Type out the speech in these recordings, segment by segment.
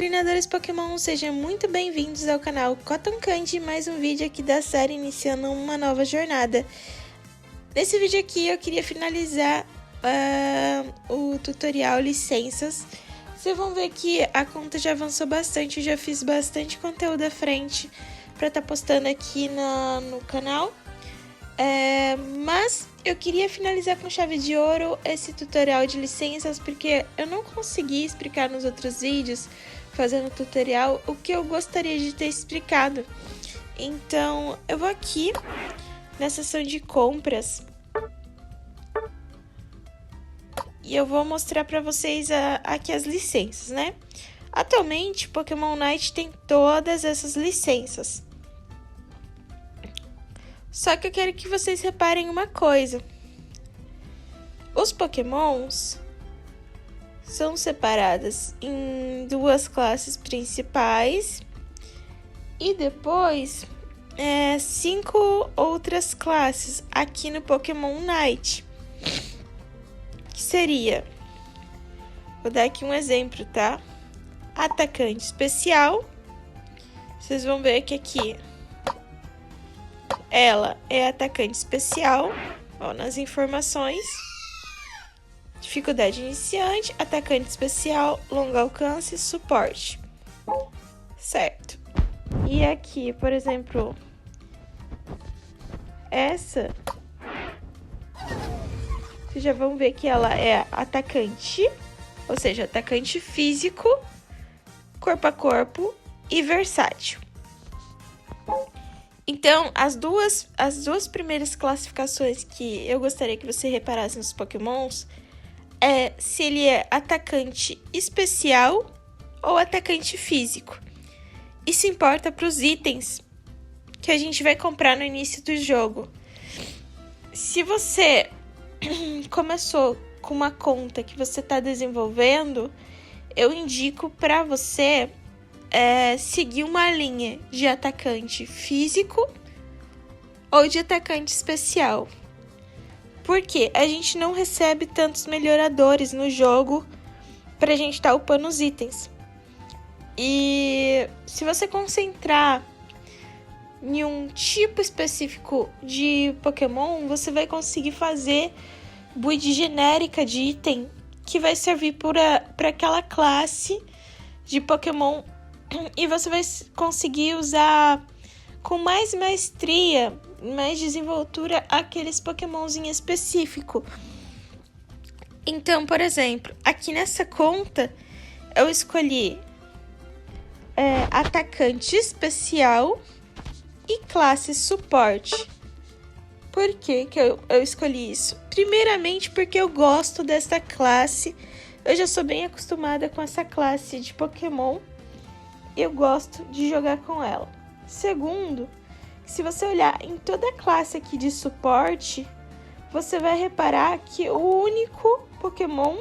treinadores Pokémon, sejam muito bem-vindos ao canal Cotton Candy, mais um vídeo aqui da série iniciando uma nova jornada. Nesse vídeo aqui eu queria finalizar o tutorial licenças. Vocês vão ver que a conta já avançou bastante, eu já fiz bastante conteúdo à frente para estar postando aqui no canal. Mas eu queria finalizar com chave de ouro esse tutorial de licenças, porque eu não consegui explicar nos outros vídeos, fazendo tutorial, o que eu gostaria de ter explicado. Então, eu vou aqui na seção de compras e eu vou mostrar para vocês aqui as licenças, né? Atualmente, Pokémon Night tem todas essas licenças. Só que eu quero que vocês reparem uma coisa. Os Pokémons são separados em duas classes principais e depois 5 outras classes aqui no Pokémon Night. Que seria, vou dar aqui um exemplo, tá? Atacante especial. Vocês vão ver que aqui ela é atacante especial, ó, nas informações. Dificuldade iniciante, atacante especial, longo alcance, suporte. Certo. E aqui, por exemplo, essa, vocês já vão ver que ela é atacante, ou seja, atacante físico, corpo a corpo e versátil. Então, as duas primeiras classificações que eu gostaria que você reparasse nos Pokémons é se ele é atacante especial ou atacante físico. Isso importa para os itens que a gente vai comprar no início do jogo. Se você começou com uma conta que você está desenvolvendo, eu indico para você seguir uma linha de atacante físico ou de atacante especial. Porque a gente não recebe tantos melhoradores no jogo pra gente estar upando os itens. E se você concentrar em um tipo específico de Pokémon, você vai conseguir fazer build genérica de item que vai servir para aquela classe de Pokémon. E você vai conseguir usar com mais maestria, mais desenvoltura, aqueles Pokémons em específico. Então, por exemplo, aqui nessa conta, eu escolhi atacante especial e classe suporte. Por que eu escolhi isso? Primeiramente, porque eu gosto dessa classe. Eu já sou bem acostumada com essa classe de Pokémon. Eu gosto de jogar com ela. Segundo, se você olhar em toda a classe aqui de suporte, você vai reparar que o único Pokémon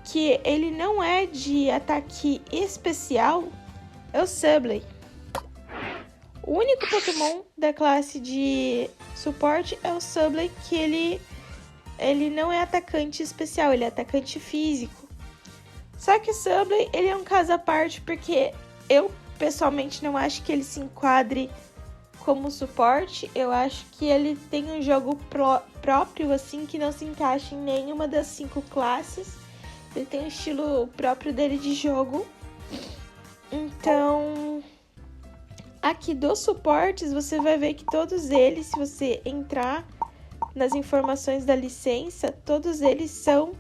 que ele não é de ataque especial é o Sublime. O único Pokémon da classe de suporte é o Sublime, que ele não é atacante especial, ele é atacante físico. Só que o Sublime, ele é um caso à parte, porque eu, pessoalmente, não acho que ele se enquadre como suporte. Eu acho que ele tem um jogo próprio, assim, que não se encaixa em nenhuma das 5 classes. Ele tem um estilo próprio dele de jogo. Então, aqui dos suportes, você vai ver que todos eles, se você entrar nas informações da licença, todos eles são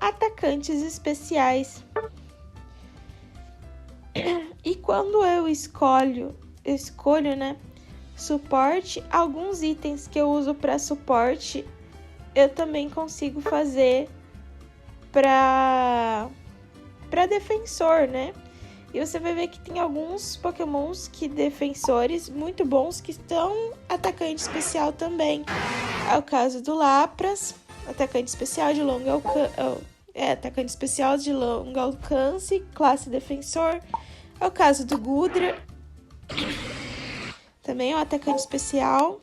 atacantes especiais. E quando eu escolho, né, suporte, alguns itens que eu uso para suporte, eu também consigo fazer para defensor, né? E você vai ver que tem alguns Pokémons que defensores muito bons que estão atacante especial também. É o caso do Lapras, atacante especial de longo alcance, classe defensor. É o caso do Goodra, também é um atacante especial.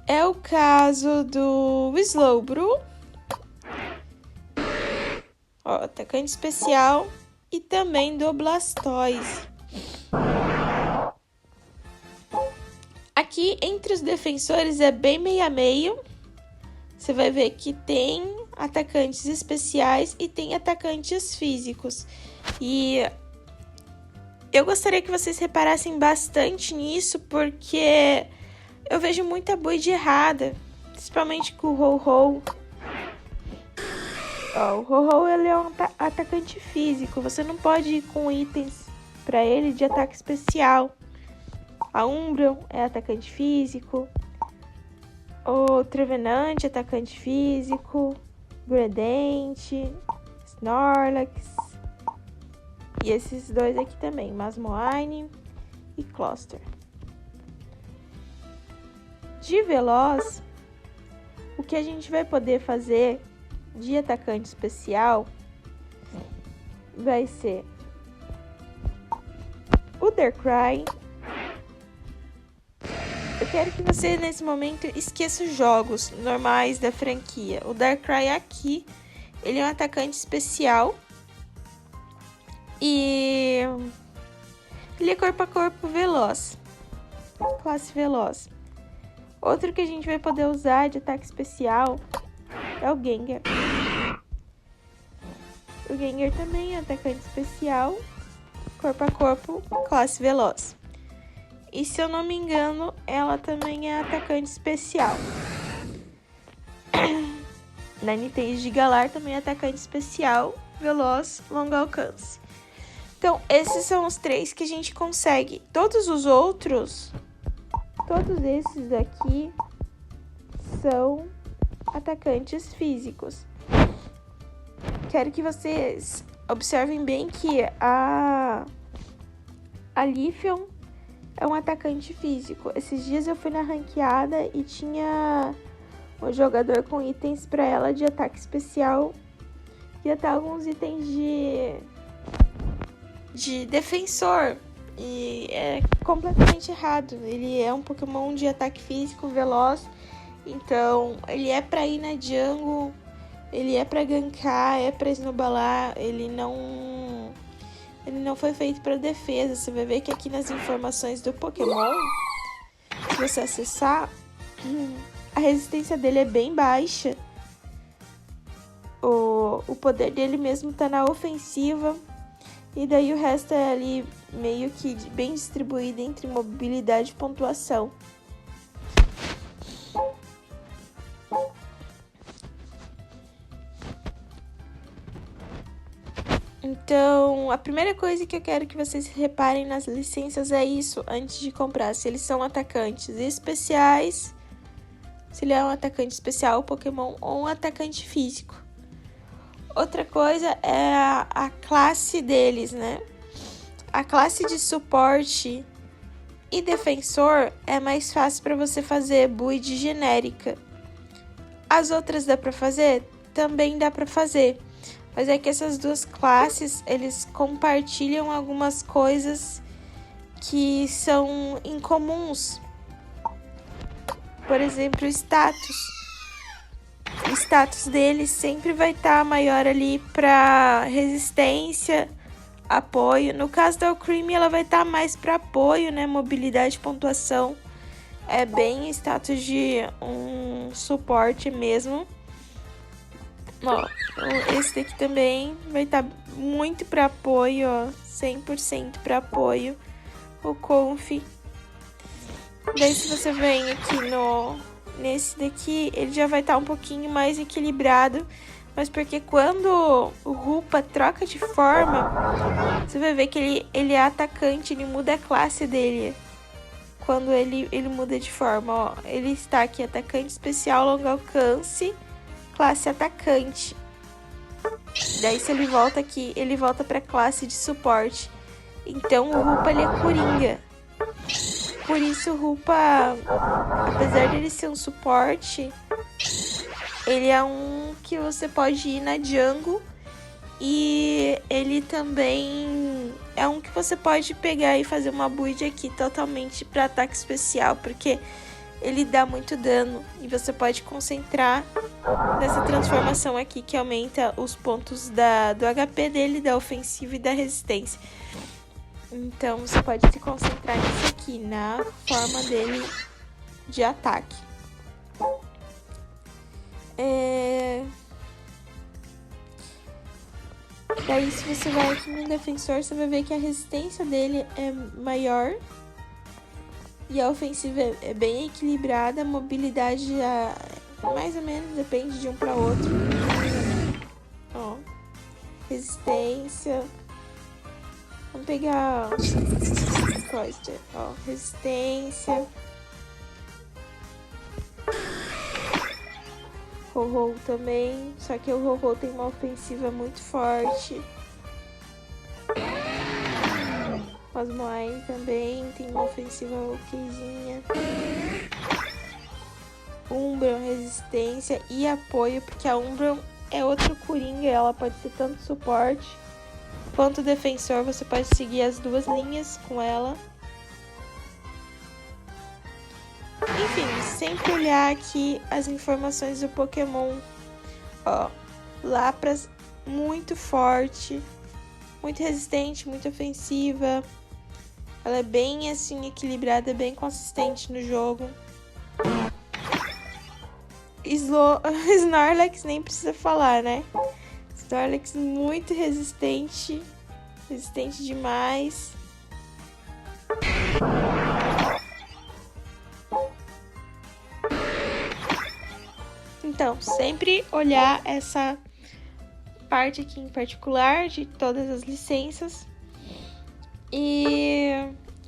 É o caso do Slowbro, ó, atacante especial. e também do Blastoise. Aqui, entre os defensores, é bem meio a meio. Você vai ver que tem atacantes especiais e tem atacantes físicos. E eu gostaria que vocês reparassem bastante nisso, porque eu vejo muita build errada, principalmente com o Ho-Ho. O Ho-Ho, ele é um atacante físico, você não pode ir com itens para ele de ataque especial. A Umbreon é atacante físico, o Trevenant, atacante físico, Greedent, Snorlax, e esses dois aqui também, Masmoine e Closter. De veloz, o que a gente vai poder fazer de atacante especial vai ser o Darkrai. Eu quero que você, nesse momento, esqueça os jogos normais da franquia. O Darkrai aqui, ele é um atacante especial. E ele é corpo a corpo veloz. Classe veloz. Outro que a gente vai poder usar de ataque especial é o Gengar. O Gengar também é um atacante especial. Corpo a corpo, classe veloz. E se eu não me engano, ela também é atacante especial. Ninetales de Galar também é atacante especial, veloz, longo alcance. Então, esses são os 3 que a gente consegue. Todos os outros, todos esses aqui, são atacantes físicos. Quero que vocês observem bem que a Leafeon é um atacante físico. Esses dias eu fui na ranqueada e tinha um jogador com itens para ela de ataque especial e até alguns itens de defensor. E é completamente errado. Ele é um Pokémon de ataque físico veloz. Então, ele é para ir na jungle, ele é para gankar, é para esnobalar. Ele não foi feito para defesa. Você vai ver que aqui nas informações do Pokémon, se você acessar, a resistência dele é bem baixa. O poder dele mesmo tá na ofensiva. E daí o resto é ali meio que bem distribuído entre mobilidade e pontuação. Então, a primeira coisa que eu quero que vocês reparem nas licenças é isso, antes de comprar. Se eles são atacantes especiais, se ele é um atacante especial, Pokémon, ou um atacante físico. Outra coisa é a classe deles, né? A classe de suporte e defensor é mais fácil para você fazer build genérica. As outras dá para fazer? Também dá para fazer. Mas é que essas duas classes, eles compartilham algumas coisas que são incomuns. Por exemplo, o status. O status deles sempre vai estar maior ali para resistência, apoio. No caso da Alcremie, ela vai estar mais para apoio, né? Mobilidade e pontuação. É bem status de um suporte mesmo. Ó, esse daqui também vai estar muito para apoio, ó, 100% para apoio, o Conf. Daí se você vem aqui nesse daqui, ele já vai estar um pouquinho mais equilibrado, mas porque quando o Rupa troca de forma, você vai ver que ele é atacante, ele muda a classe dele. Quando ele muda de forma, ó, ele está aqui atacante especial, longo alcance, classe atacante. Daí se ele volta aqui, ele volta para classe de suporte. Então o Rupa, ele é coringa. Por isso o Rupa, apesar dele ser um suporte, ele é um que você pode ir na jungle. E ele também é um que você pode pegar e fazer uma build aqui totalmente para ataque especial, porque ele dá muito dano e você pode concentrar nessa transformação aqui que aumenta os pontos do HP dele, da ofensiva e da resistência. Então você pode se concentrar nisso aqui, na forma dele de ataque. Daí se você vai aqui no defensor, você vai ver que a resistência dele é maior. E a ofensiva é bem equilibrada, a mobilidade já mais ou menos depende de um para outro. Ó, resistência. Vamos pegar Cloyster, ó, resistência. Ho-Ho também, só que o Ho-Ho tem uma ofensiva muito forte. Osmoine também tem uma ofensiva okzinha. Umbreon, resistência e apoio, porque a Umbreon é outro coringa, ela pode ser tanto suporte quanto defensor, você pode seguir as duas linhas com ela. Enfim, sempre olhar aqui as informações do Pokémon. Ó, Lapras muito forte, muito resistente, muito ofensiva. Ela é bem assim equilibrada, bem consistente no jogo. Snorlax nem precisa falar, né? Snorlax muito resistente, resistente demais. Então, sempre olhar essa parte aqui em particular de todas as licenças. E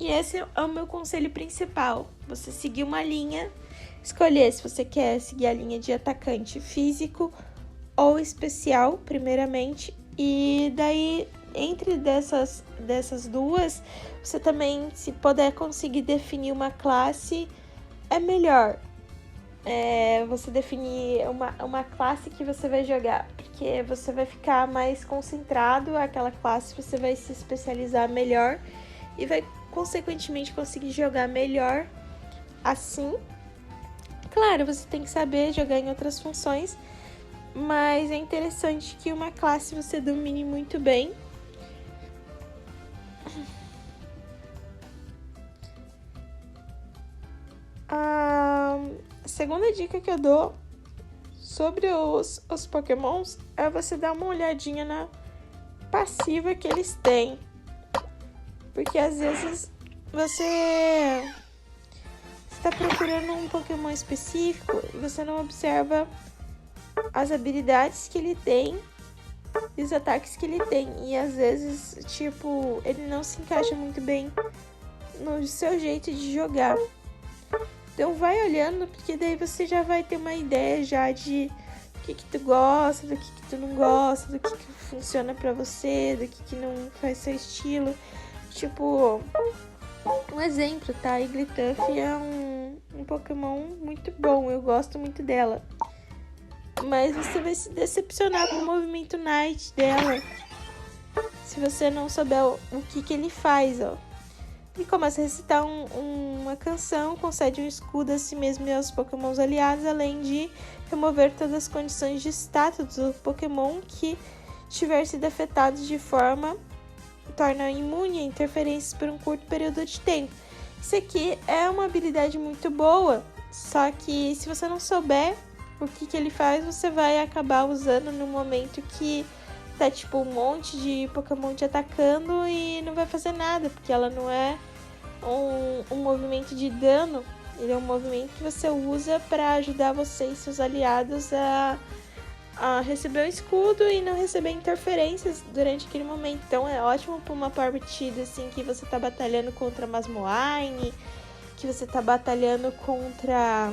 esse é o meu conselho principal. Você seguir uma linha, escolher se você quer seguir a linha de atacante físico ou especial, primeiramente. E daí, entre dessas duas, você também, se puder conseguir definir uma classe, é melhor. Você definir uma classe que você vai jogar, porque você vai ficar mais concentrado naquela classe, você vai se especializar melhor e vai consequentemente conseguir jogar melhor assim. Claro, você tem que saber jogar em outras funções, mas é interessante que uma classe você domine muito bem. A segunda dica que eu dou sobre os Pokémons é você dar uma olhadinha na passiva que eles têm. Porque às vezes você está procurando um Pokémon específico e você não observa as habilidades que ele tem e os ataques que ele tem. E às vezes, tipo, ele não se encaixa muito bem no seu jeito de jogar. Então vai olhando, porque daí você já vai ter uma ideia já de do que tu gosta, do que tu não gosta, do que funciona pra você, do que não faz seu estilo. Tipo, um exemplo, tá? A Igglytuff é um Pokémon muito bom, eu gosto muito dela. Mas você vai se decepcionar com o movimento Night dela, se você não souber o que ele faz, ó. Ele começa a recitar uma canção, concede um escudo a si mesmo e aos Pokémons aliados, além de remover todas as condições de status do Pokémon que tiver sido afetado de forma torna imune a interferências por um curto período de tempo. Isso aqui é uma habilidade muito boa, só que se você não souber o que ele faz, você vai acabar usando no momento que tá tipo um monte de Pokémon te atacando e não vai fazer nada, porque ela não é um movimento de dano, ele é um movimento que você usa para ajudar você e seus aliados a receber o escudo e não receber interferências durante aquele momento. Então é ótimo para uma partida assim que você tá batalhando contra Masmoine, que você tá batalhando contra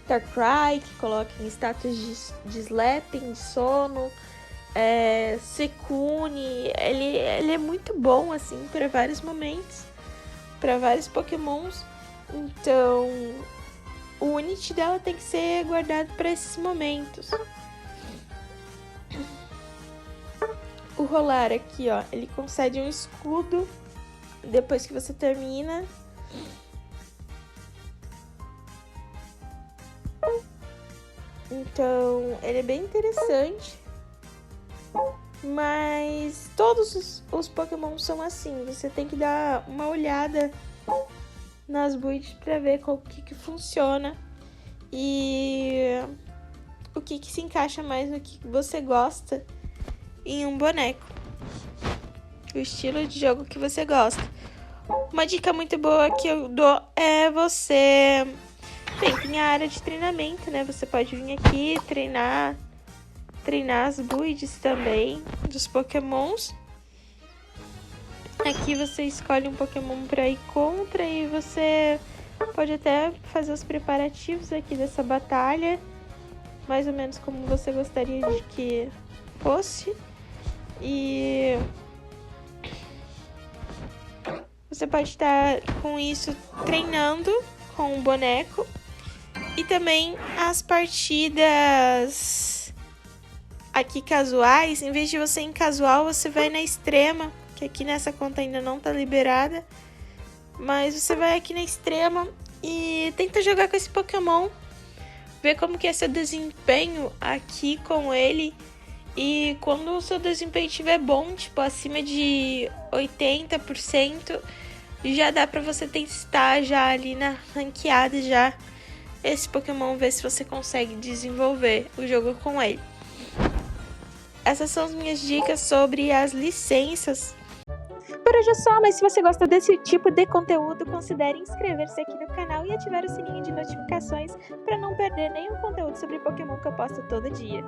Darkrai, que coloca em status de slapping, de sono. Suicune, ele é muito bom assim para vários momentos, para vários Pokémons. Então o Unity dela tem que ser guardado para esses momentos. O Rolar aqui, ó, ele concede um escudo depois que você termina. Então, ele é bem interessante. Mas todos os Pokémon são assim. Você tem que dar uma olhada nas builds pra ver qual que funciona. E o que se encaixa mais no que você gosta em um boneco. O estilo de jogo que você gosta. Uma dica muito boa que eu dou é você... Bem, tem a área de treinamento, né? Você pode vir aqui treinar as builds também dos Pokémons. Aqui você escolhe um Pokémon para ir contra e você pode até fazer os preparativos aqui dessa batalha, mais ou menos como você gostaria de que fosse. E você pode estar com isso treinando com o boneco. E também as partidas aqui casuais, em vez de você ir em casual, você vai na extrema, que aqui nessa conta ainda não tá liberada. Mas você vai aqui na extrema e tenta jogar com esse Pokémon, ver como que é seu desempenho aqui com ele. E quando o seu desempenho estiver bom, tipo acima de 80%, já dá pra você testar já ali na ranqueada já esse Pokémon, ver se você consegue desenvolver o jogo com ele. Essas são as minhas dicas sobre as licenças. Por hoje é só, mas se você gosta desse tipo de conteúdo, considere inscrever-se aqui no canal e ativar o sininho de notificações para não perder nenhum conteúdo sobre Pokémon que eu posto todo dia.